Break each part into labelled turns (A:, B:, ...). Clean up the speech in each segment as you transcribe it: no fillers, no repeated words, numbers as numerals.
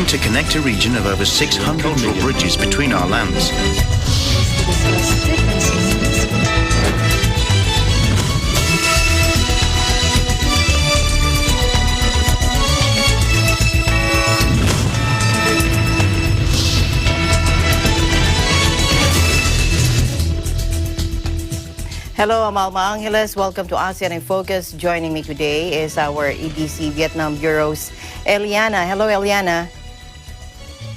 A: to connect a region of over 600 million bridges between our lands.
B: Hello, I'm Alma Angeles. Welcome to ASEAN in Focus. Joining me today is our EDC Vietnam Bureau's Eliana. Hello, Eliana.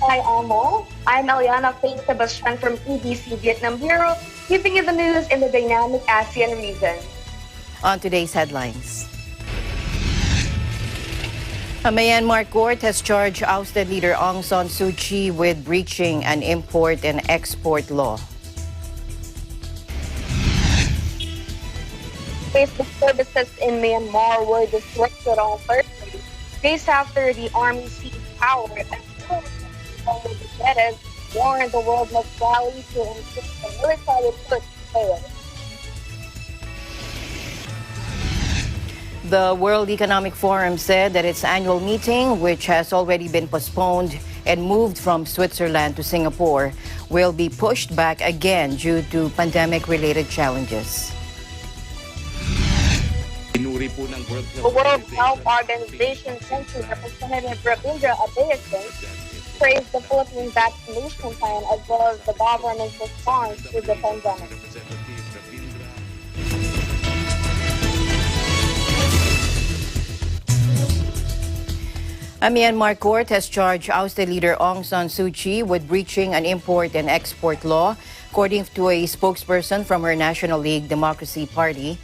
C: Hi, Alma. I'm Eliana Faith Sebastian from EDC Vietnam Bureau, giving you the news in the dynamic ASEAN region.
B: On today's headlines. A Myanmar court has charged ousted leader Aung San Suu Kyi with breaching an import and export law.
C: Basic services in Myanmar were disrupted on Thursday, days after the army seized power and warned the world must rally to ensure the military push failed.
B: The World Economic Forum said that its annual meeting, which has already been postponed and moved from Switzerland to Singapore, will be pushed back again due to pandemic-related challenges.
C: The World Health Organization Country Representative Rabindra Abeyasin praised the Philippine vaccination plan as well as the government's response to the pandemic.
B: A Myanmar court has charged ousted leader Aung San Suu Kyi with breaching an import and export law, according to a spokesperson from her National League Democracy Party.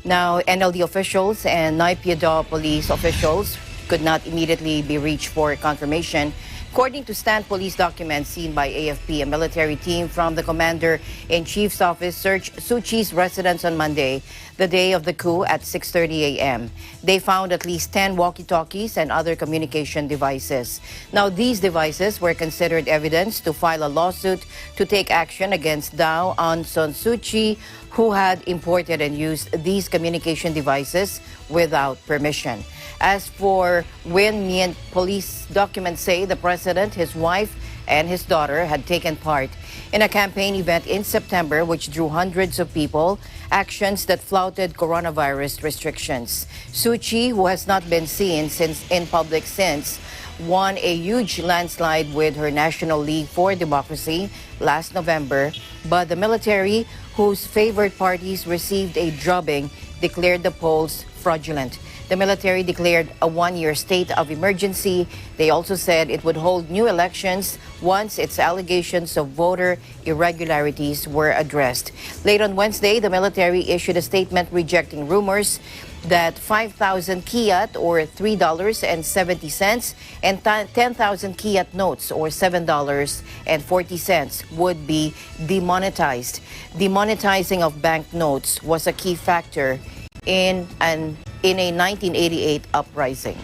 B: Now, NLD officials and Naypyidaw police officials could not immediately be reached for confirmation. According to stand police documents seen by AFP, a military team from the Commander-in-Chief's office searched Suu Kyi's residence on Monday, the day of the coup, at 6:30 a.m. They found at least 10 walkie-talkies and other communication devices. Now, these devices were considered evidence to file a lawsuit to take action against Daw Aung San Suu Kyi, who had imported and used these communication devices without permission. As for Win Myint, police documents say the president, his wife, and his daughter had taken part in a campaign event in September which drew hundreds of people, actions that flouted coronavirus restrictions. Suu Kyi, who has not been seen in public since, won a huge landslide with her National League for Democracy last November, but the military, whose favored parties received a drubbing, declared the polls fraudulent. The military declared a one-year state of emergency. They also said it would hold new elections once its allegations of voter irregularities were addressed. Late on Wednesday, the military issued a statement rejecting rumors that 5,000 kyat, or $3.70, and 10,000 kyat notes, or $7.40, would be demonetized. Demonetizing of banknotes was a key factor in a 1988 uprising.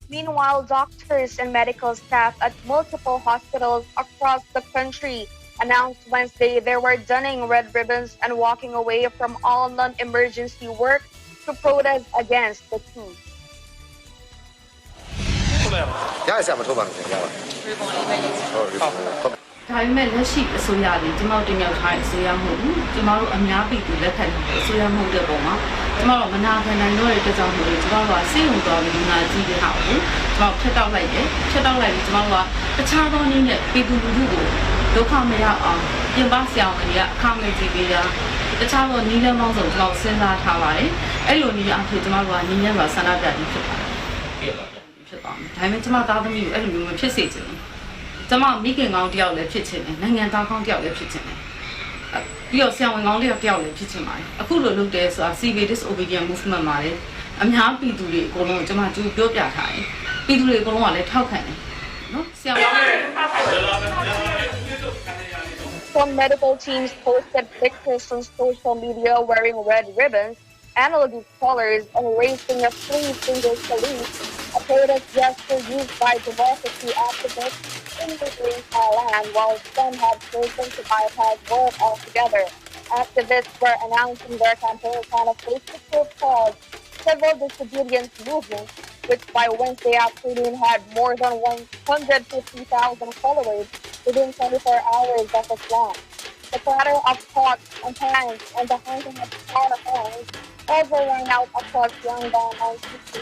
C: Meanwhile, doctors and medical staff at multiple hospitals across the country announced Wednesday they were donning red ribbons and walking away from all non-emergency work to protest against the coup.
D: ဒါပေမဲ့လက်ရှိအစိုးရတွေကျမတို့တင်ရောက်ထားတဲ့အစိုးရမဟုတ်ဘူးကျမတို့အများပြည်သူလက်ခံတဲ့အစိုးရမဟုတ်တဲ့ပုံမှာကျမတို့မနာခံနိုင်တော့တဲ့အတွက်ကြောင့်မို့လို့ကျမတို့ကစိတ်ဝင်သွားပြီးနာကြည့်တဲ့ဟာကိုကျမတို့ဖျက်တောက်လိုက်တယ်ဖျက်တောက်လိုက်ပြီးကျမတို့ကတခြားသောနည်းနဲ့ပြည်သူလူထုကိုဒုက္ခမရောက်အောင်ပြင်ပဆရာဝန်တွေကအခမဲ့ကြည့်ပေးတာတခြားသောနည်းလမ်းပေါင်းစုံကျမတို့စဉ်းစားထားပါတယ်အဲ့လိုနည်းအဖြစ်ကျမတို့ကနည်းနဲ့ပါဆန္ဒပြပြီးဖြစ်ပါတယ်ဖြစ်ပါမယ်ဒါပေမဲ့ကျမသားသမီးကိုအဲ့လိုမျိုးမဖြစ်စေချင်ဘူးကျမမိခင်ကောင်းတယောက်လည်းဖြစ်ချင်တယ်နိုင်ငံသားကောင်းတယောက်လည်းဖြစ်ချင်တယ်ပြီးတော့ဆရာဝန်ကောင်းတယောက်လည်းဖြစ်ချင်ပါတယ်အခုလိုလုပ်တယ်ဆိုတာ civil disobedience movement မှာလေအများပြည်သူတွေအကုန်လုံးကျမကြိုးပြောပြထားတယ်ပြည်သူတွေအကုန်လုံးကလည်းထောက်ခံတယ်နော်ဆရာဝန်
C: Some medical teams posted pictures on social media wearing red ribbons, analog colors, and raising a three-finger salute, a protest gesture used by democracy activists in neighboring Thailand, while some have chosen to bypass work altogether. Activists were announcing their campaigns on a Facebook group called Civil Disobedience Movement, which by Wednesday afternoon had more than 150,000 followers within 24 hours of its launch. The clatter of pots and pans and the honking of car horns also rang out across Yangon and City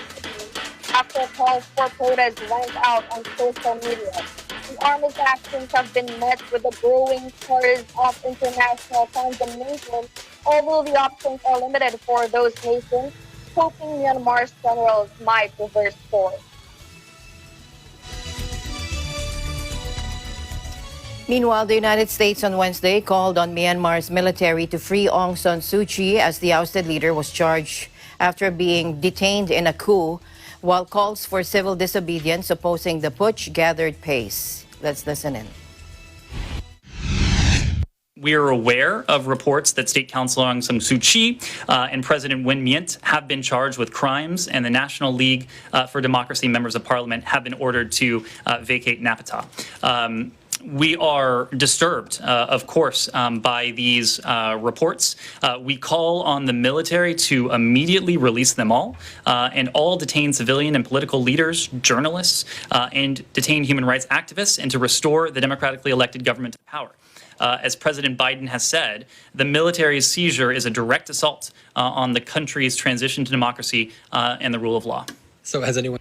C: after calls for protest went out on social media. The Army's actions have been met with a growing chorus of international condemnation, although the options are limited for those nations, hoping Myanmar's generals might reverse course.
B: Meanwhile, the United States on Wednesday called on Myanmar's military to free Aung San Suu Kyi as the ousted leader was charged after being detained in a coup, while calls for civil disobedience opposing the putsch gathered pace. Let's listen in.
E: We are aware of reports that State Counsellor Aung San Suu Kyi and President Win Myint have been charged with crimes, and the National League for Democracy members of Parliament have been ordered to vacate Naypyidaw. We are disturbed, of course, by these reports. We call on the military to immediately release them all and all detained civilian and political leaders, journalists, and detained human rights activists, and to restore the democratically elected government to power. As President Biden has said, the military's seizure is a direct assault on the country's transition to democracy and the rule of law.
F: So has anyone...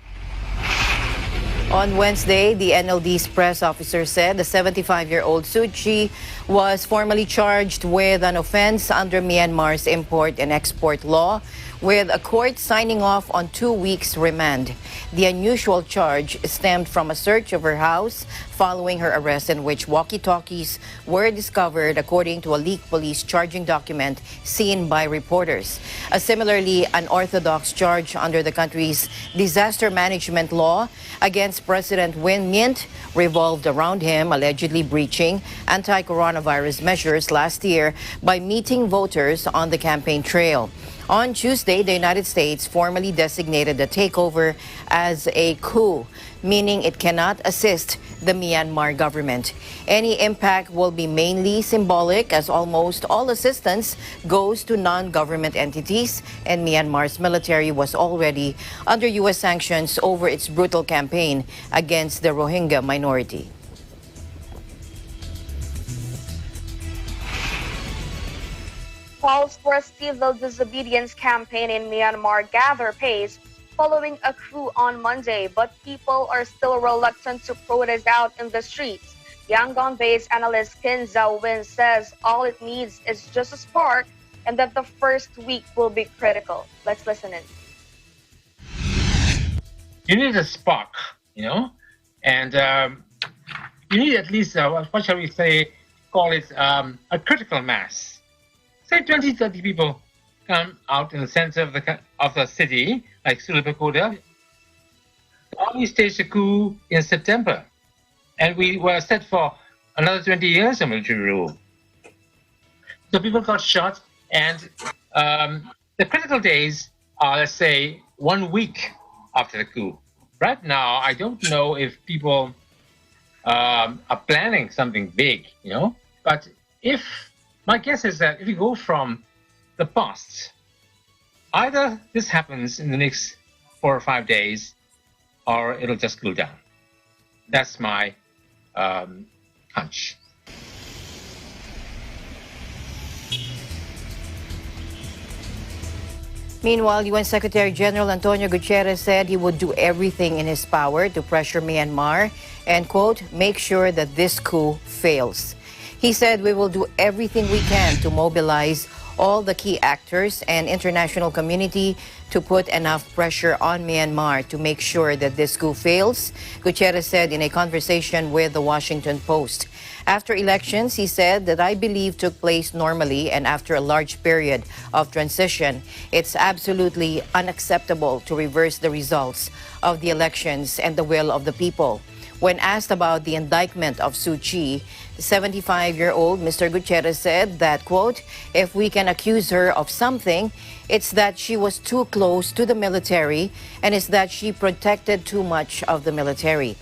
B: On Wednesday, the NLD's press officer said the 75-year-old Suu Kyi was formally charged with an offense under Myanmar's import and export law, with a court signing off on 2 weeks remand. The unusual charge stemmed from a search of her house following her arrest, in which walkie-talkies were discovered, according to a leaked police charging document seen by reporters. A similarly unorthodox charge under the country's disaster management law against President Win Myint revolved around him allegedly breaching anti-coronavirus measures last year by meeting voters on the campaign trail. On Tuesday, the United States formally designated the takeover as a coup, meaning it cannot assist the Myanmar government. Any impact will be mainly symbolic, as almost all assistance goes to non-government entities, and Myanmar's military was already under U.S. sanctions over its brutal campaign against the Rohingya minority.
C: Calls for a civil disobedience campaign in Myanmar gather pace following a coup on Monday, but people are still reluctant to protest out in the streets. Yangon-based analyst Kin Zhao-win says all it needs is just a spark and that the first week will be critical. Let's listen in.
G: You need a spark, and you need at least, what shall we say, call it a critical mass. Say 20, 30 people come out in the center of the city, like Sulapakoda. The army staged a coup in September, and we were set for another 20 years of military rule. So people got shot, and the critical days are, let's say, 1 week after the coup. Right now, I don't know if people are planning something big, but my guess is that if you go from the past, either this happens in the next 4 or 5 days, or it'll just cool down. That's my hunch.
B: Meanwhile, UN Secretary General Antonio Guterres said he would do everything in his power to pressure Myanmar and, quote, make sure that this coup fails. He said, we will do everything we can to mobilize all the key actors and international community to put enough pressure on Myanmar to make sure that this coup fails, Guterres said in a conversation with the Washington Post. After elections, he said that I believe took place normally and after a large period of transition, it's absolutely unacceptable to reverse the results of the elections and the will of the people. When asked about the indictment of Suu Kyi, the 75-year-old Mr. Guterres said that, quote, if we can accuse her of something, it's that she was too close to the military and it's that she protected too much of the military.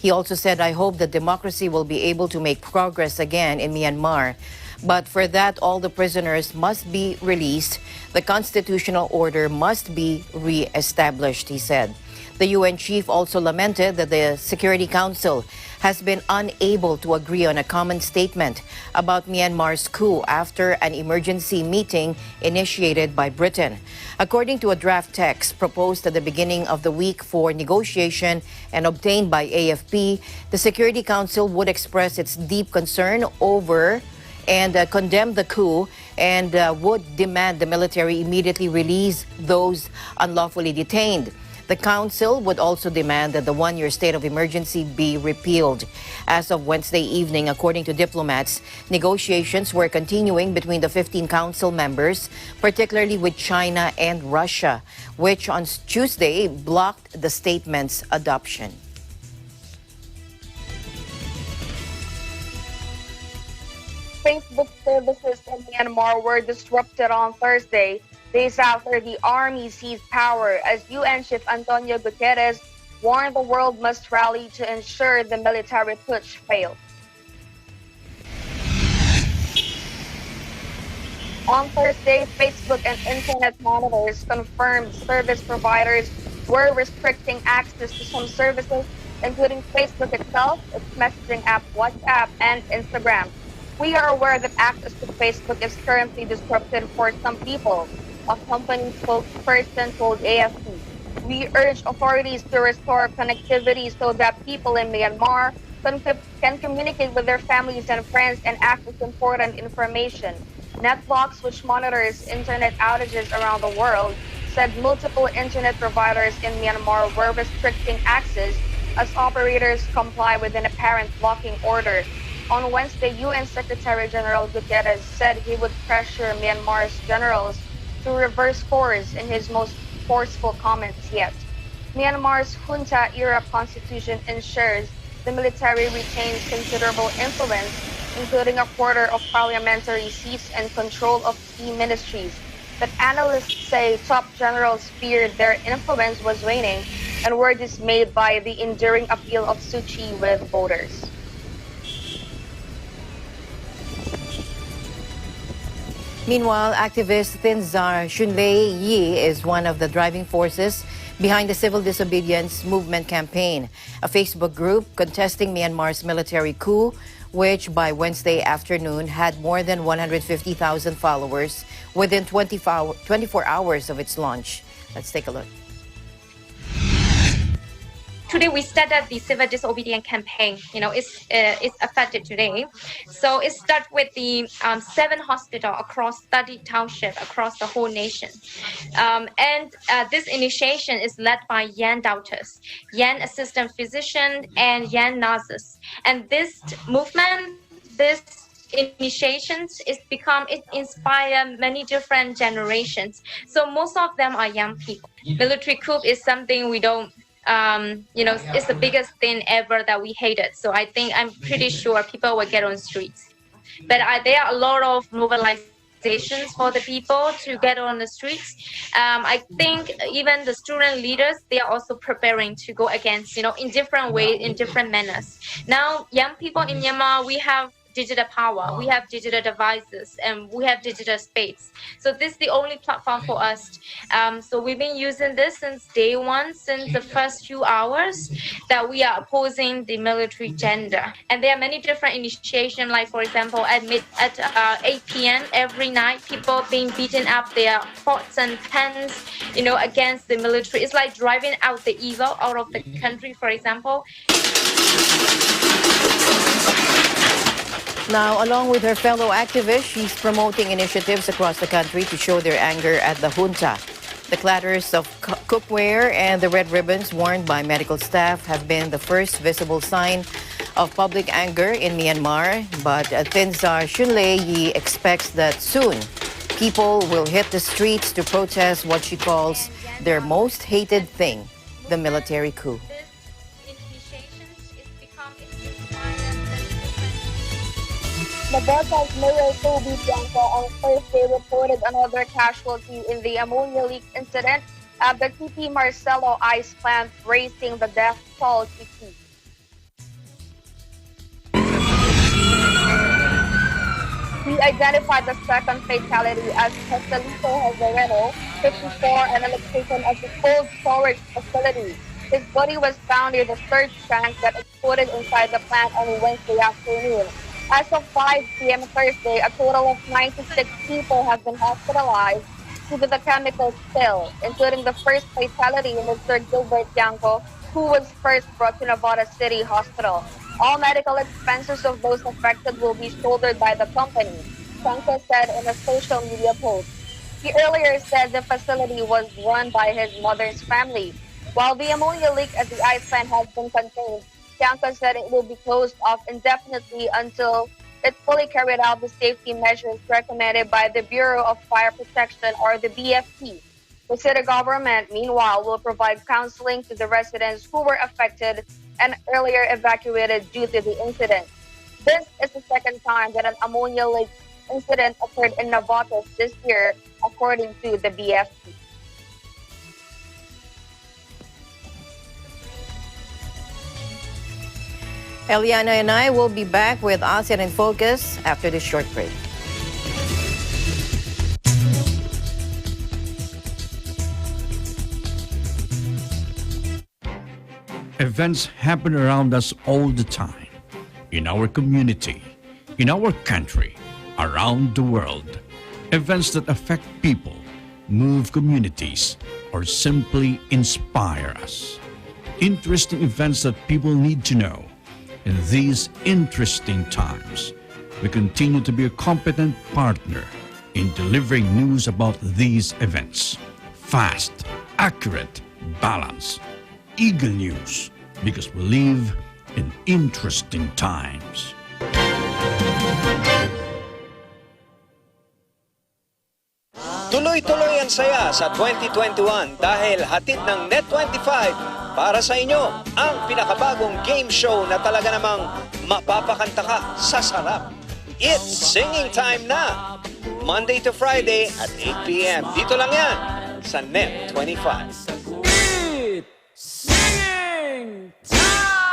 B: He also said, "I hope that democracy will be able to make progress again in Myanmar. But for that, all the prisoners must be released. The constitutional order must be re-established," he said. The UN chief also lamented that the Security Council has been unable to agree on a common statement about Myanmar's coup after an emergency meeting initiated by Britain. According to a draft text proposed at the beginning of the week for negotiation and obtained by AFP, the Security Council would express its deep concern over and condemn the coup and would demand the military immediately release those unlawfully detained. The council would also demand that the one-year state of emergency be repealed. As of Wednesday evening, according to diplomats, negotiations were continuing between the 15 council members, particularly with China and Russia, which on Tuesday blocked the statement's adoption.
C: Facebook services in Myanmar were disrupted on Thursday, days after the army seized power, as UN Chief Antonio Guterres warned the world must rally to ensure the military putsch failed. On Thursday, Facebook and internet monitors confirmed service providers were restricting access to some services, including Facebook itself, its messaging app WhatsApp, and Instagram. "We are aware that access to Facebook is currently disrupted for some people," a company spokesperson told AFP. "We urge authorities to restore connectivity so that people in Myanmar can communicate with their families and friends and access important information." Netbox, which monitors internet outages around the world, said multiple internet providers in Myanmar were restricting access as operators comply with an apparent blocking order. On Wednesday, UN Secretary General Guterres said he would pressure Myanmar's generals to reverse course in his most forceful comments yet. Myanmar's junta-era constitution ensures the military retains considerable influence, including a quarter of parliamentary seats and control of key ministries. But analysts say top generals feared their influence was waning and were dismayed by the enduring appeal of Suu Kyi with voters.
B: Meanwhile, activist Thinzar Shunlei Yi is one of the driving forces behind the civil disobedience movement campaign, a Facebook group contesting Myanmar's military coup, which by Wednesday afternoon had more than 150,000 followers within 24 hours of its launch. Let's take a look.
F: Today we started the civil disobedience campaign. It's affected today. So it starts with the 7 hospitals across 30 townships across the whole nation. This initiation is led by Yan doctors, Yan assistant physician, and Yan nurses. And this movement, this initiations, it inspire many different generations. So most of them are young people. Military coup is something we don't it's the biggest thing ever that we hated. So I'm pretty sure people will get on streets. But there are a lot of mobilizations for the people to get on the streets. I think even the student leaders, they are also preparing to go against, in different ways, in different manners. Now, young people in Myanmar, we have digital power, we have digital devices, and we have digital space. So this is the only platform for us. So we've been using this since day one, since the first few hours that we are opposing the military gender. And there are many different initiations, like for example, at 8 p.m. every night, people being beaten up, their pots and pans, against the military. It's like driving out the evil out of the country, for example.
B: Now, along with her fellow activists, she's promoting initiatives across the country to show their anger at the junta. The clatters of cookware and the red ribbons worn by medical staff have been the first visible sign of public anger in Myanmar. But Thinzar Shunlei Yi expects that soon people will hit the streets to protest what she calls their most hated thing, the military coup.
C: Navarta's Mayor Toby Bianco on Thursday reported another casualty in the ammonia leak incident at the TP Marcelo ice plant, raising the death toll to 2. identified the second fatality as Pastelito Hazareno, 54, an electrician at the cold storage facility. His body was found near the surge tank that exploded inside the plant on Wednesday afternoon. As of 5 p.m. Thursday, a total of 96 people have been hospitalized due to the chemical spill, including the first fatality in Mr. Gilbert Yanko, who was first brought to Nevada City Hospital. All medical expenses of those affected will be shouldered by the company, Yanko said in a social media post. He earlier said the facility was run by his mother's family. While the ammonia leak at the ice plant has been contained, Yanko said it will be closed off indefinitely until it fully carried out the safety measures recommended by the Bureau of Fire Protection, or the BFP. The city government, meanwhile, will provide counseling to the residents who were affected and earlier evacuated due to the incident. This is the second time that an ammonia leak incident occurred in Navotas this year, according to the BFP.
B: Eliana and I will be back with ASEAN in Focus after this short break.
H: Events happen around us all the time, in our community, in our country, around the world. Events that affect people, move communities, or simply inspire us. Interesting events that people need to know. In these interesting times, we continue to be a competent partner in delivering news about these events. Fast, accurate, balanced, eagle news, because we live in interesting times.
I: Tuloy-tuloy ang saya sa 2021 dahil hatid ng Net25 para sa inyo ang pinakabagong game show na talaga namang mapapakanta ka sa sarap. It's singing time na! Monday to Friday at 8 p.m. Dito lang yan sa Net25.
J: Singing time!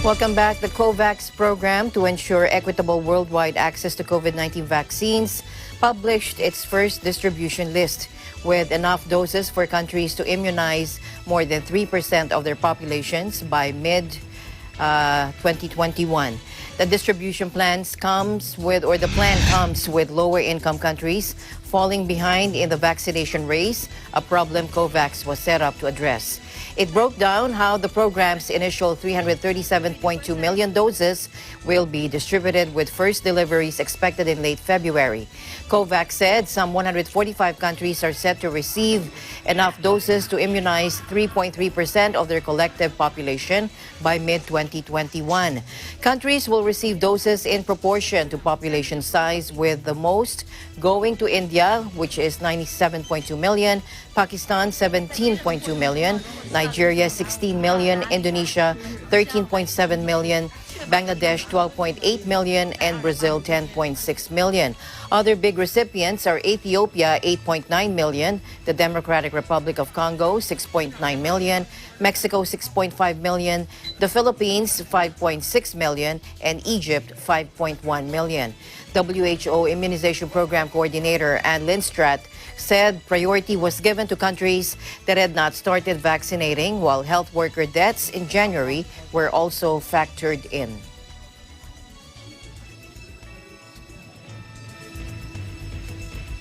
B: Welcome back. The COVAX program to ensure equitable worldwide access to COVID-19 vaccines published its first distribution list with enough doses for countries to immunize more than 3% of their populations by mid-2021. The distribution plan comes with lower income countries falling behind in the vaccination race, a problem COVAX was set up to address. It broke down how the program's initial 337.2 million doses will be distributed, with first deliveries expected in late February. COVAX said some 145 countries are set to receive enough doses to immunize 3.3% of their collective population by mid-2021. Countries will receive doses in proportion to population size, with the most going to India, which is 97.2 million, Pakistan 17.2 million, Nigeria 16 million, Indonesia 13.7 million, Bangladesh 12.8 million, and Brazil 10.6 million. Other big recipients are Ethiopia 8.9 million, the Democratic Republic of Congo 6.9 million, Mexico 6.5 million, the Philippines 5.6 million, and Egypt 5.1 million. WHO Immunization Program Coordinator Ann Lindstrat said priority was given to countries that had not started vaccinating, while health worker deaths in January were also factored in.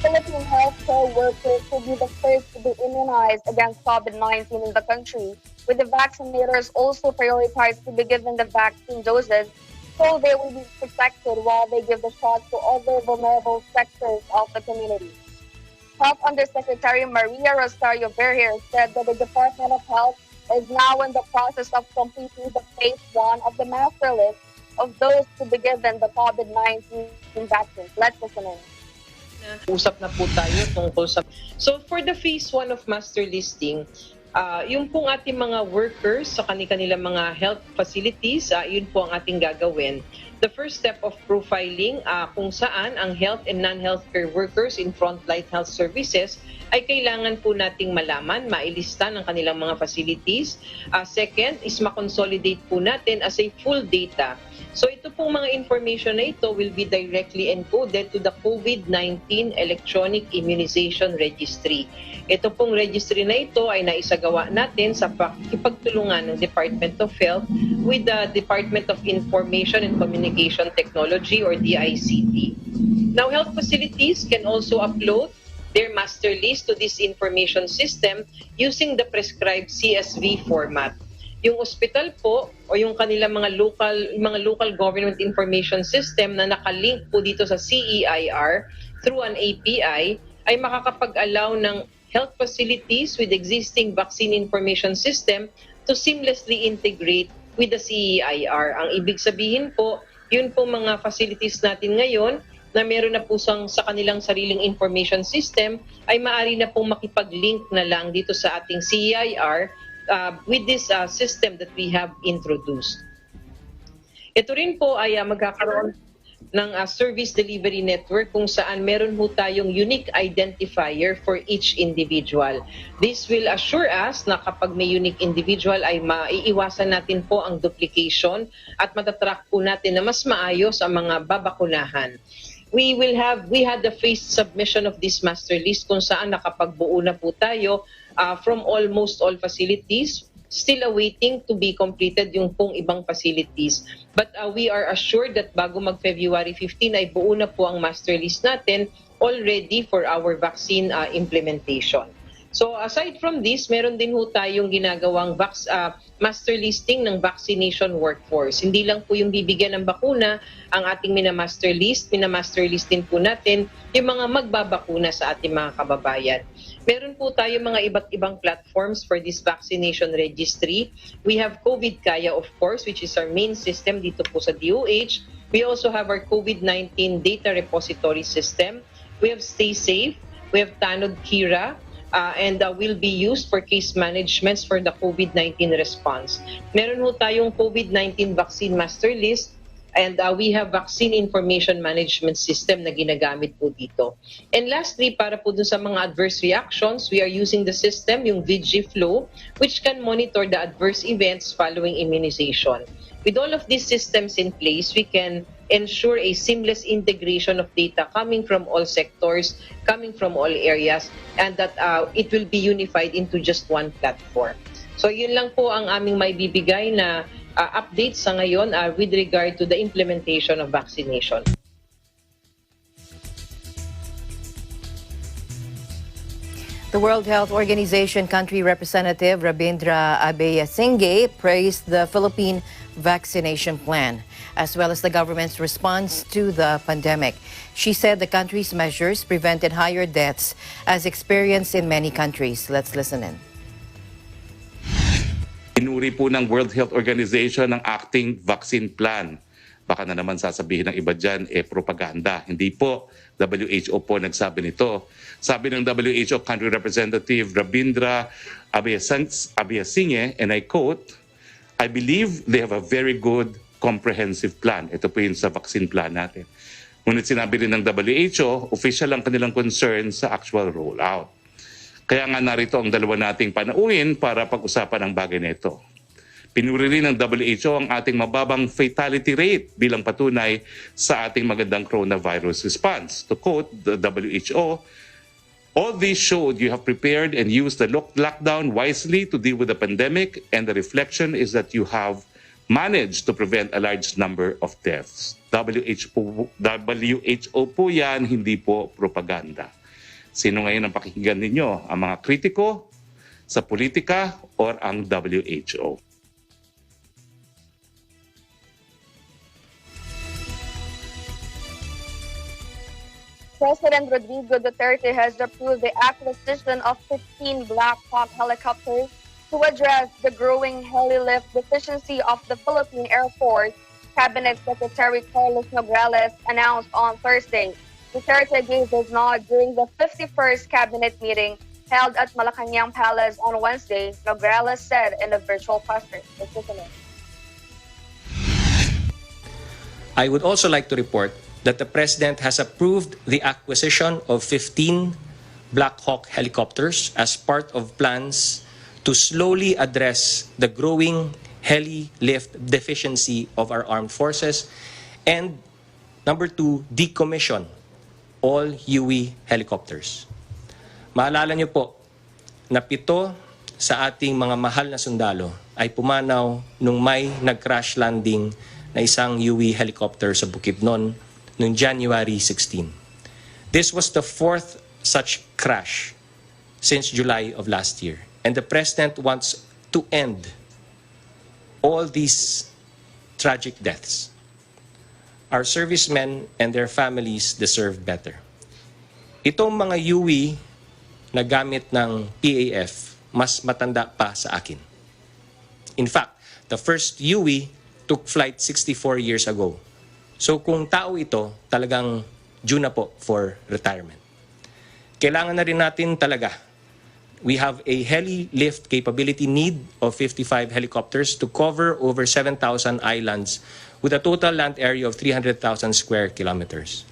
C: Philippine healthcare workers will be the first to be immunized against COVID-19 in the country, with the vaccinators also prioritized to be given the vaccine doses so they will be protected while they give the shot to other vulnerable sectors of the community. Health Undersecretary Maria Rosario Vergez said that the Department of Health is now in the process of completing the phase 1 of the master list of those to be given the COVID-19 vaccine. Let's listen in.
K: Usap na po tayo tungkol sa... So for the phase 1 of master listing, yung pong ating mga workers sa kanilang mga health facilities, yun po ang ating gagawin. the first step of profiling kung saan ang health and non-healthcare workers in frontline health services ay kailangan po nating malaman, mailista ng kanilang mga facilities. Second is makonsolidate po natin as a full data. So ito pong mga information na ito will be directly encoded to the COVID-19 Electronic Immunization Registry. Ito pong registry na ito ay naisagawa natin sa pakikipagtulungan ng Department of Health with the Department of Information and Communication Technology or DICT. Now, health facilities can also upload their master list to this information system using the prescribed CSV format. Yung ospital po o yung kanilang mga local government information system na nakalink po dito sa CEIR through an API ay makakapag-allow ng health facilities with existing vaccine information system to seamlessly integrate with the CEIR. Ang ibig sabihin po, yun po mga facilities natin ngayon na meron na po sa kanilang sariling information system ay maaari na pong makipag-link na lang dito sa ating CEIR with this system that we have introduced. Ito rin po ay magkakaroon ng service delivery network kung saan meron po tayong unique identifier for each individual. This will assure us na kapag may unique individual ay maiiwasan natin po ang duplication at matatrack po natin na mas maayos ang mga babakunahan. We had the phased submission of this master list kung saan nakapagbuo na po tayo from almost all facilities, still awaiting to be completed yung pong ibang facilities. But we are assured that bago mag-February 15 ay buo na po ang master list natin already for our vaccine implementation. So aside from this, meron din ho tayong ginagawang master listing ng vaccination workforce. Hindi lang po yung bibigyan ng bakuna ang ating minamaster list din po natin yung mga magbabakuna sa ating mga kababayan. Meron po tayo mga iba't ibang platforms for this vaccination registry. We have COVID Kaya, of course, which is our main system dito po sa DOH. We also have our COVID-19 data repository system. We have Stay Safe. We have Tanod Kira. And will be used for case managements for the COVID-19 response. Meron ho tayong COVID-19 vaccine master list and we have vaccine information management system na ginagamit po dito. And lastly, para po dun sa mga adverse reactions, we are using the system, yung VG-Flow, which can monitor the adverse events following immunization. With all of these systems in place, we can ensure a seamless integration of data coming from all sectors, coming from all areas, and that it will be unified into just one platform. So yun lang po ang aming maibibigay na updates sa ngayon with regard to the implementation of vaccination.
B: The World Health Organization country representative Rabindra Abeyasinghe praised the Philippine vaccination plan, as well as the government's response to the pandemic. She said the country's measures prevented higher deaths as experienced in many countries. Let's listen in.
L: Inuri po ng World Health Organization ang acting vaccine plan. Baka na naman sasabihin ng iba dyan, propaganda. Hindi po. WHO po nagsabi nito. Sabi ng WHO country representative Rabindra Abeyasinghe, and I quote, "I believe they have a very good comprehensive plan." Ito po yun sa vaccine plan natin. Ngunit sinabi rin ng WHO, official ang kanilang concern sa actual rollout. Kaya nga narito ang dalawa nating panauhin para pag-usapan ang bagay na ito. Pinuri rin ng WHO ang ating mababang fatality rate bilang patunay sa ating magandang coronavirus response. To quote the WHO, "All this showed you have prepared and used the lockdown wisely to deal with the pandemic, and the reflection is that you have managed to prevent a large number of deaths." WHO po yan, hindi po propaganda. Sino ngayon ang pakikinggan ninyo? Ang mga kritiko sa politika or ang WHO?
C: President Rodrigo Duterte has approved the acquisition of 15 Black Hawk helicopters to address the growing heli-lift deficiency of the Philippine Air Force, Cabinet Secretary Carlos Nograles announced on Thursday. Duterte gave his nod during the 51st Cabinet meeting held at Malacanang Palace on Wednesday, Nograles said in a virtual press conference.
M: I would also like to report that the President has approved the acquisition of 15 Black Hawk helicopters as part of plans to slowly address the growing heli-lift deficiency of our armed forces, and number 2, decommission all UE helicopters. Maalala niyo po na 7 sa ating mga mahal na sundalo ay pumanaw nung may nag-crash landing na isang UE helicopter sa Bukidnon noong January 16. This was the 4th such crash since July of last year. And the President wants to end all these tragic deaths. Our servicemen and their families deserve better. Itong mga UE na gamit ng PAF, mas matanda pa sa akin. In fact, the first UE took flight 64 years ago. So kung tao ito, talagang due na po for retirement. Kailangan na rin natin talaga. We have a heli-lift capability need of 55 helicopters to cover over 7,000 islands with a total land area of 300,000 square kilometers.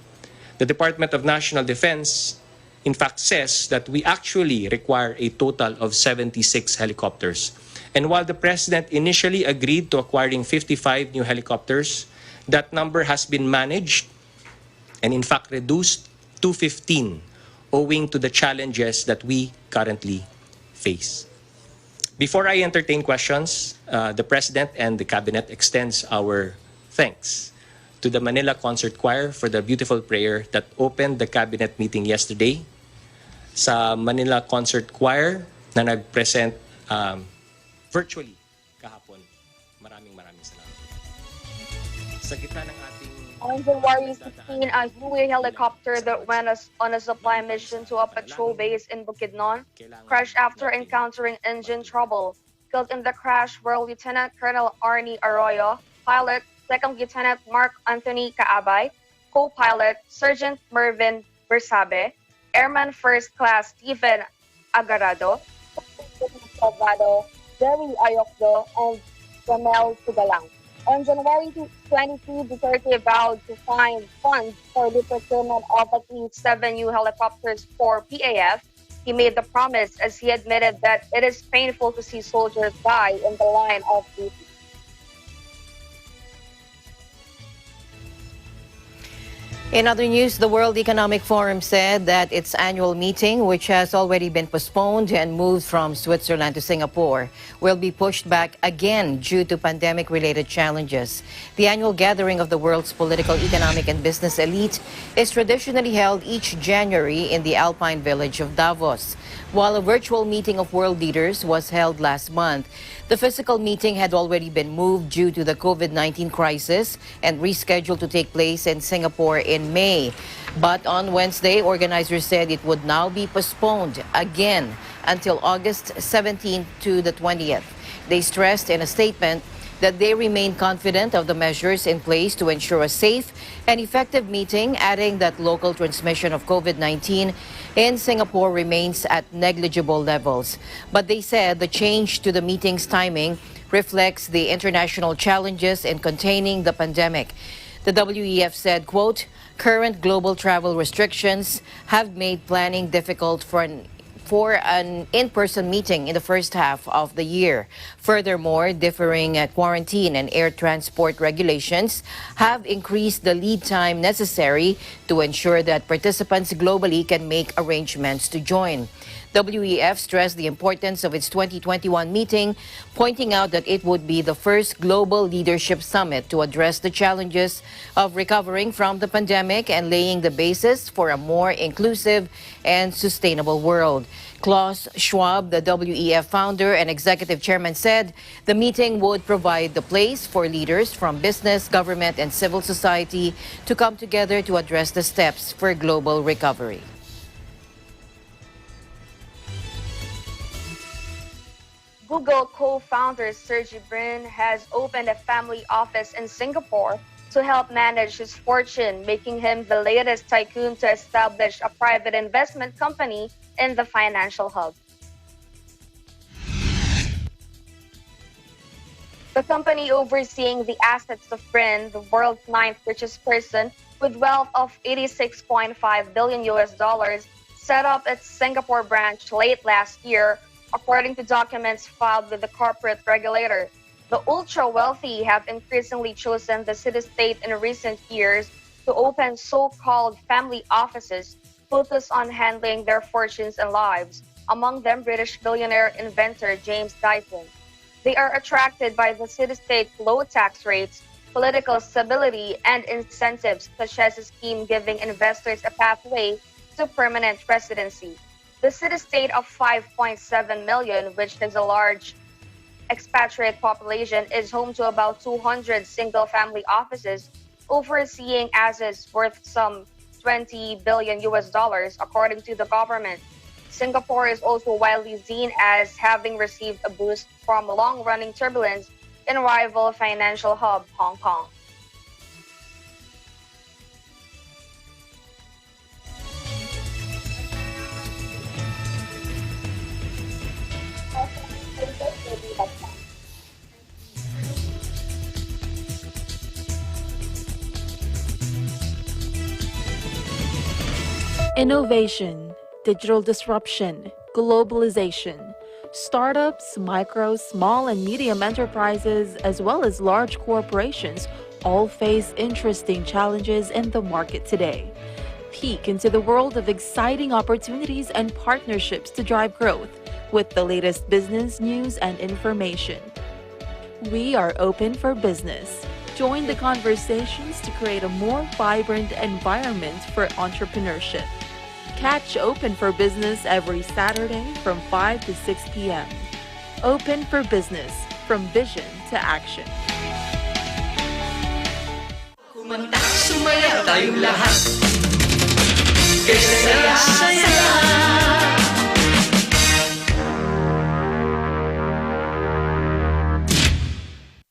M: The Department of National Defense, in fact, says that we actually require a total of 76 helicopters. And while the President initially agreed to acquiring 55 new helicopters, that number has been managed and in fact reduced to 15 owing to the challenges that we currently face. Before I entertain questions, the President and the Cabinet extends our thanks to the Manila Concert Choir for the beautiful prayer that opened the Cabinet meeting yesterday. Sa Manila Concert Choir na nag-present virtually kahapon. Maraming salamat. Sa gitna ng ating
C: On January 16, a UE helicopter that went on a supply mission to a patrol base in Bukidnon crashed after encountering engine trouble. Killed in the crash were Lieutenant Colonel Arnie Arroyo, pilot 2nd Lieutenant Mark Anthony Caabay, co-pilot Sergeant Mervin Bersabe, Airman First Class Stephen Agarado, Salvado, Jerry Ayokdo, and Romel Sugalang. On January 22, Duterte vowed to find funds for the procurement of at least 7 new helicopters for PAF. He made the promise as he admitted that it is painful to see soldiers die in the line of duty.
B: In other news, the World Economic Forum said that its annual meeting, which has already been postponed and moved from Switzerland to Singapore, will be pushed back again due to pandemic-related challenges. The annual gathering of the world's political, economic, and business elite is traditionally held each January in the Alpine village of Davos. While a virtual meeting of world leaders was held last month, the physical meeting had already been moved due to the COVID-19 crisis and rescheduled to take place in Singapore in May. But on Wednesday, organizers said it would now be postponed again until August 17th to the 20th. They stressed in a statement that they remain confident of the measures in place to ensure a safe and effective meeting, adding that local transmission of COVID-19 in Singapore remains at negligible levels. But they said the change to the meeting's timing reflects the international challenges in containing the pandemic. The WEF said, quote, current global travel restrictions have made planning difficult for an in-person meeting in the first half of the year. Furthermore, differing quarantine and air transport regulations have increased the lead time necessary to ensure that participants globally can make arrangements to join. WEF stressed the importance of its 2021 meeting, pointing out that it would be the first global leadership summit to address the challenges of recovering from the pandemic and laying the basis for a more inclusive and sustainable world. Klaus Schwab, the WEF founder and executive chairman, said the meeting would provide the place for leaders from business, government, and civil society to come together to address the steps for global recovery.
C: Google co-founder Sergey Brin has opened a family office in Singapore to help manage his fortune, making him the latest tycoon to establish a private investment company in the financial hub. The company overseeing the assets of Brin, the world's ninth richest person with wealth of 86.5 billion US dollars, set up its Singapore branch late last year, according to documents filed with the corporate regulator. The ultra-wealthy have increasingly chosen the city-state in recent years to open so-called family offices focused on handling their fortunes and lives, among them British billionaire inventor James Dyson. They are attracted by the city-state's low tax rates, political stability, and incentives, such as a scheme giving investors a pathway to permanent residency. The city-state of 5.7 million, which has a large expatriate population, is home to about 200 single-family offices overseeing assets worth some 20 billion US dollars, according to the government. Singapore is also widely seen as having received a boost from long-running turbulence in rival financial hub Hong Kong.
N: Innovation, digital disruption, globalization. Startups, micro, small, and medium enterprises, as well as large corporations, all face interesting challenges in the market today. Peek into the world of exciting opportunities and partnerships to drive growth with the latest business news and information. We are open for business. Join the conversations to create a more vibrant environment for entrepreneurship. Catch Open for Business every Saturday from 5 to 6 p.m. Open for Business, from vision to action.
J: Kumanta, sumaya tayong lahat. Saya-saya.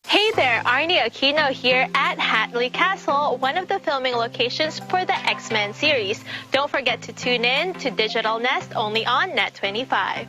O: Hey there, Arnie Aquino here at Hatley Castle, one of the filming locations for the X-Men series. Don't forget to tune in to Digital Nest only on Net25.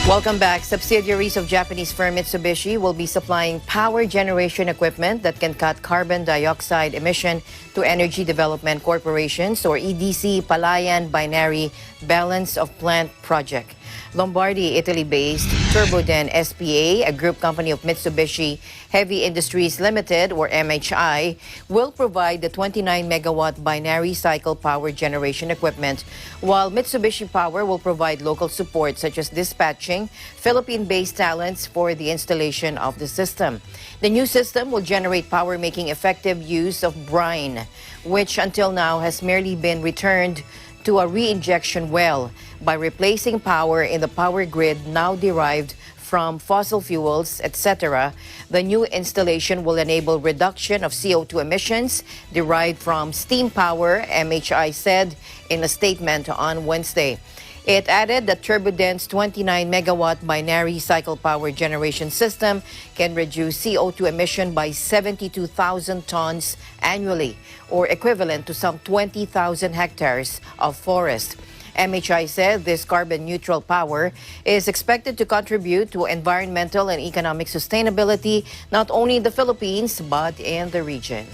B: Welcome back. Subsidiaries of Japanese firm Mitsubishi will be supplying power generation equipment that can cut carbon dioxide emission to Energy Development Corporation's or EDC Palayan Binary Balance of Plant project. Lombardy, Italy-based Turboden SPA, a group company of Mitsubishi Heavy Industries Limited, or MHI, will provide the 29-megawatt binary cycle power generation equipment, while Mitsubishi Power will provide local support such as dispatching Philippine-based talents for the installation of the system. The new system will generate power making effective use of brine, which until now has merely been returned to a re-injection well by replacing power in the power grid now derived from fossil fuels, etc. The new installation will enable reduction of CO2 emissions derived from steam power, MHI said in a statement on Wednesday. It added that Turboden's 29-megawatt binary cycle power generation system can reduce CO2 emission by 72,000 tons annually, or equivalent to some 20,000 hectares of forest. MHI said this carbon-neutral power is expected to contribute to environmental and economic sustainability not only in the Philippines but in the region.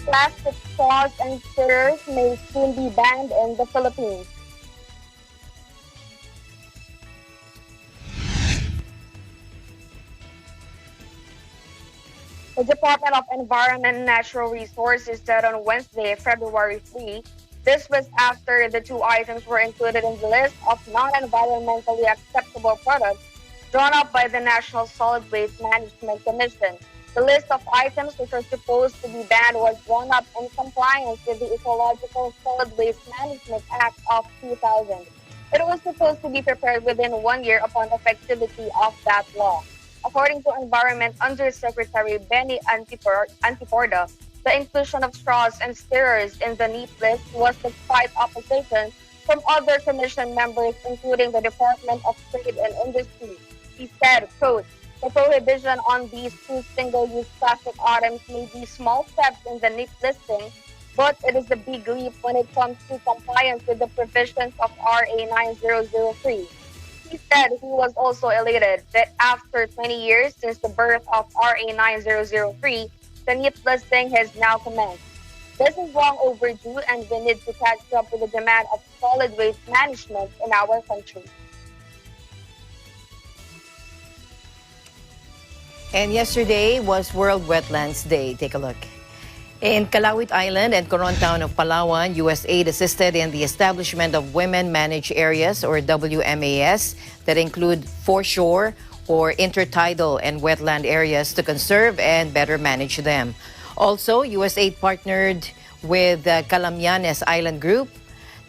C: Plastic straws and stirrers may soon be banned in the Philippines. The Department of Environment and Natural Resources said on Wednesday, February 3, this was after the two items were included in the list of non-environmentally acceptable products drawn up by the National Solid Waste Management Commission. The list of items which are supposed to be banned was drawn up in compliance with the Ecological Solid Waste Management Act of 2000. It was supposed to be prepared within 1 year upon effectivity of that law. According to Environment Undersecretary Benny Antiporda, the inclusion of straws and stirrers in the NEAT list was despite opposition from other commission members, including the Department of Trade and Industry. He said, quote, the prohibition on these two single-use plastic items may be small steps in the NIP listing, but it is a big leap when it comes to compliance with the provisions of RA 9003. He said he was also elated that after 20 years since the birth of RA 9003, the NIP listing has now commenced. This is long overdue, and we need to catch up with the demand of solid waste management in our country.
B: And yesterday was World Wetlands Day. Take a look. In Calawit Island and Coron Town of Palawan, USAID assisted in the establishment of Women Managed Areas, or WMAS, that include foreshore or intertidal and wetland areas to conserve and better manage them. Also, USAID partnered with the Calamianes Island Group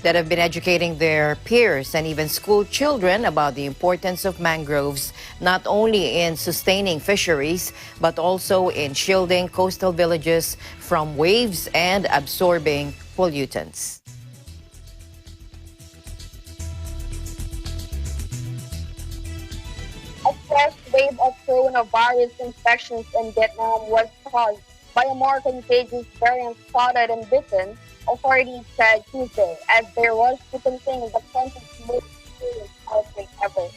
B: that have been educating their peers and even school children about the importance of mangroves, not only in sustaining fisheries, but also in shielding coastal villages from waves and absorbing pollutants.
C: A fresh wave of coronavirus infections in Vietnam was caused by a more contagious variant spotted in Britain, authorities said Tuesday, as they rushed to contain the country's most serious outbreak ever.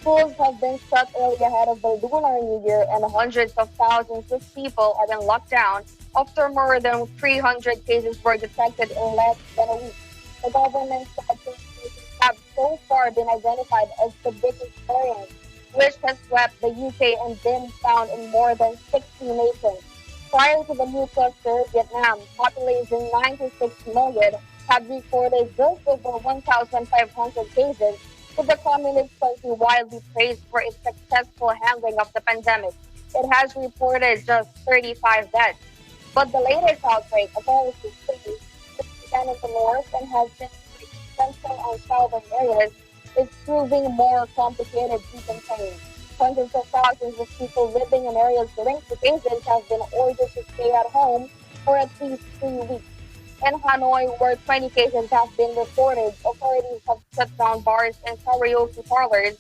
C: Schools have been shut early ahead of the Lunar New Year, and hundreds of thousands of people are in lockdown after more than 300 cases were detected in less than a week. The government said cases have so far been identified as the British variant, which has swept the UK and been found in more than 60 nations. Prior to the new cluster, Vietnam, population 96 million, had recorded just over 1,500 cases, with the communist country widely praised for its successful handling of the pandemic. It has reported just 35 deaths. But the latest outbreak, authorities say, began in the north and has been in central and southern areas, is proving more complicated to contain. Hundreds of thousands of people living in areas linked to cases have been ordered to stay at home for at least 3 weeks. In Hanoi, where 20 cases have been reported, authorities have shut down bars and karaoke parlors,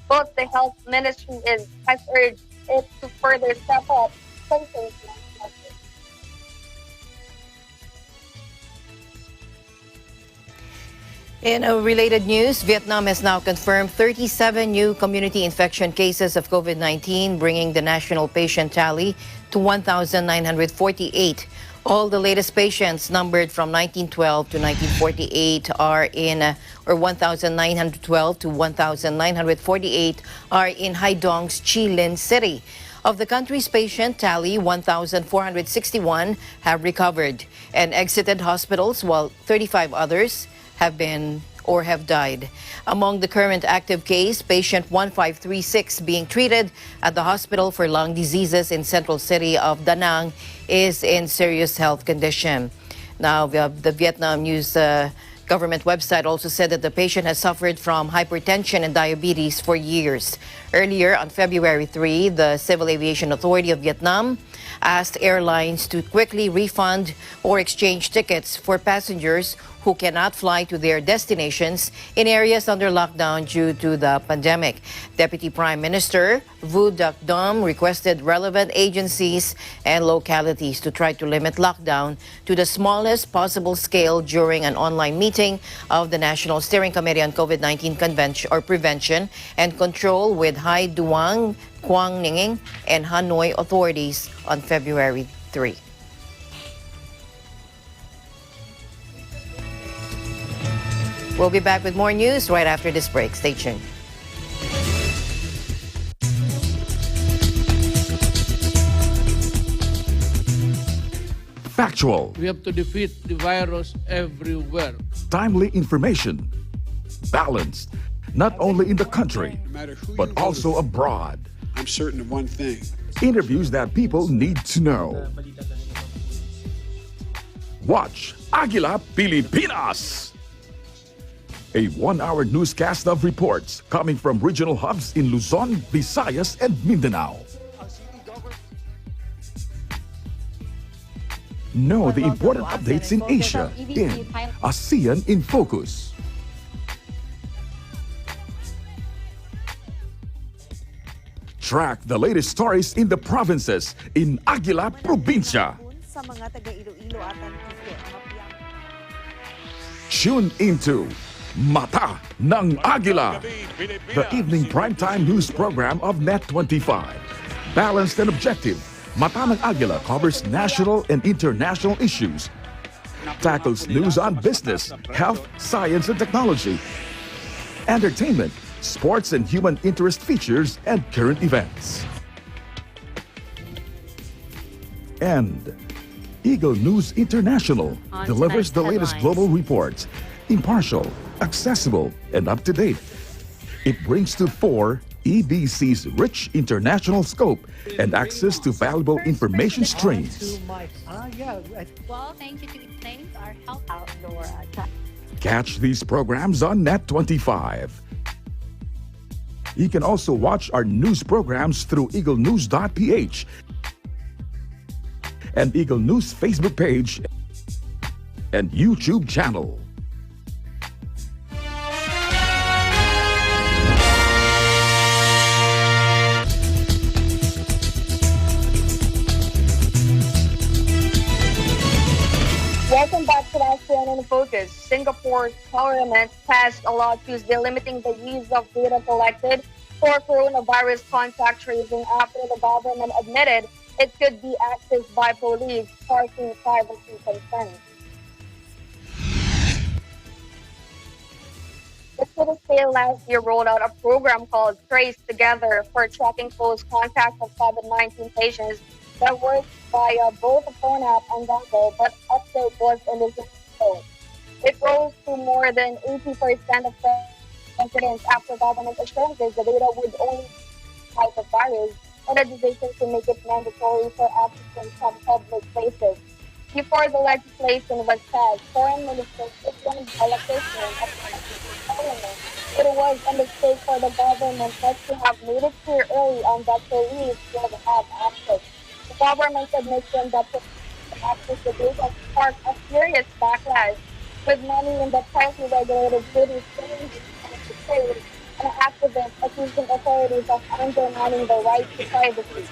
C: but the health ministry has urged it to further step up containment measures.
B: In related news, Vietnam has now confirmed 37 new community infection cases of COVID-19, bringing the national patient tally to 1,948. All the latest patients numbered from 1912 to 1948 are in, or 1,912 to 1,948 are in Hai Dong's Chi Linh City. Of the country's patient tally, 1,461 have recovered and exited hospitals, while 35 others have been or have died. Among the current active case, patient 1536 being treated at the Hospital for Lung Diseases in central city of Da Nang is in serious health condition. Now, the Vietnam News government website also said that the patient has suffered from hypertension and diabetes for years. Earlier, on February 3, the Civil Aviation Authority of Vietnam asked airlines to quickly refund or exchange tickets for passengers who cannot fly to their destinations in areas under lockdown due to the pandemic. Deputy Prime Minister Vu Duc Dom requested relevant agencies and localities to try to limit lockdown to the smallest possible scale during an online meeting of the National Steering Committee on COVID-19 Prevention and Control with Hai Duong, Quang Ninh, and Hanoi authorities on February 3. We'll be back with more news right after this break. Stay tuned.
P: Factual.
Q: We have to defeat the virus everywhere.
P: Timely information. Balanced, not only in the country, but also abroad.
R: I'm certain of one thing.
P: Interviews that people need to know. Watch Agila Pilipinas. A 1-hour newscast of reports coming from regional hubs in Luzon, Visayas, and Mindanao. Know the important updates in Asia in ASEAN in Focus. Track the latest stories in the provinces in Aguila Provincia.
R: Sa mga taga-Iloilo at Antique, mapiyang
P: Tune into Mata ng Agila, the evening primetime news program of Net25. Balanced and objective, Mata ng Agila covers national and international issues, tackles news on business, health, science and technology, entertainment, sports and human interest features, and current events. And Eagle News International delivers the latest global reports, impartial, accessible, and up-to-date. It brings to fore EBC's rich international scope and access to valuable information streams.
S: Well, thank you to Exchange, our help outdoor.
P: Catch these programs on Net25. You can also watch our news programs through eaglenews.ph and Eagle News Facebook page and YouTube channel.
C: Welcome back to ASEAN in Focus. Singapore's parliament passed a law Tuesday limiting the use of data collected for coronavirus contact tracing after the government admitted it could be accessed by police, sparking privacy concerns. The city state last year rolled out a program called Trace Together for tracking close contacts of COVID-19 patients that works via both a phone app and dongle, but update was initial. It rose to more than 80% of confidence after government assurances the data would only fight the virus, and a decision to make it mandatory for applicants from public places. Before the legislation was passed, Foreign Minister Christian allocation of Parliament. It was a mistake for the government not to have made it clear early on that police would have access. The government's admission that to access the data sparked a furious backlash, with many in the tightly regulated cities saying to trade and activists accusing authorities of undermining the right to privacy.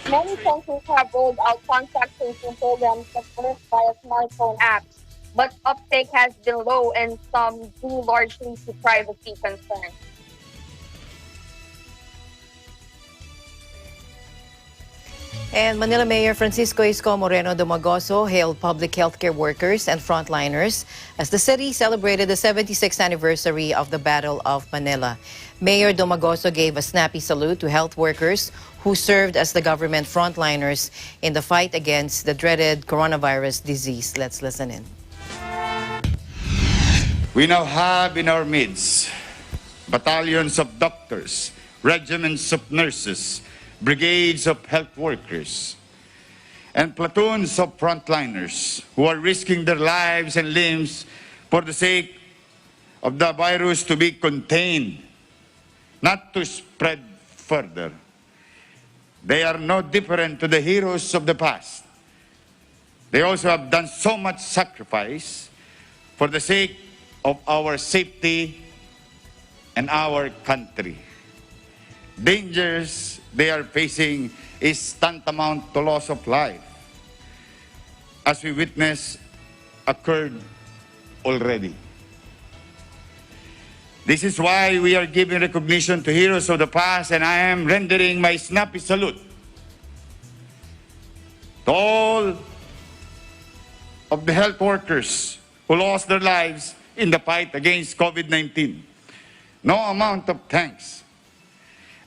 C: Many countries have rolled out contact tracing programs that work via smartphone apps, but uptake has been low and some due largely to privacy concerns.
B: And Manila Mayor Francisco Isko Moreno Dumagoso hailed public healthcare workers and frontliners as the city celebrated the 76th anniversary of the Battle of Manila. Mayor Dumagoso gave a snappy salute to health workers who served as the government frontliners in the fight against the dreaded coronavirus disease. Let's listen in.
T: We now have in our midst battalions of doctors, regiments of nurses, brigades of health workers, and platoons of frontliners who are risking their lives and limbs for the sake of the virus to be contained, not to spread further. They are no different to the heroes of the past. They also have done so much sacrifice for the sake of our safety and our country. Dangers they are facing is tantamount to loss of life, as we witness occurred already. This is why we are giving recognition to heroes of the past, and I am rendering my snappy salute to all of the health workers who lost their lives in the fight against COVID-19. No amount of thanks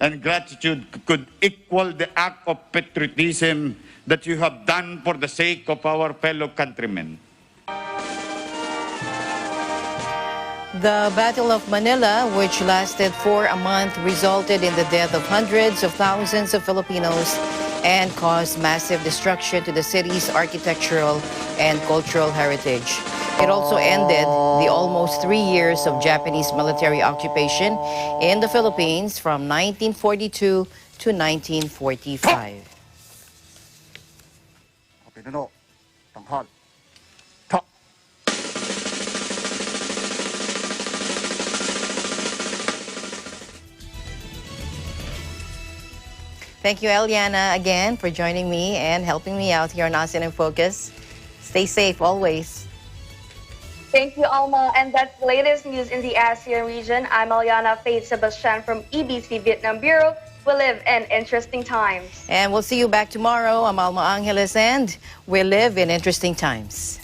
T: and gratitude could equal the act of patriotism that you have done for the sake of our fellow countrymen.
B: The Battle of Manila, which lasted for a month, resulted in the death of hundreds of thousands of Filipinos and caused massive destruction to the city's architectural and cultural heritage. It also ended the almost 3 years of Japanese military occupation in the Philippines from 1942 to 1945. Thank you, Eliana, again for joining me and helping me out here on ASEAN in Focus. Stay safe always.
C: Thank you, Alma. And that's the latest news in the ASEAN region. I'm Eliana Faith Sebastian from EBC Vietnam Bureau. We live in interesting times.
B: And we'll see you back tomorrow. I'm Alma Angeles, and we live in interesting times.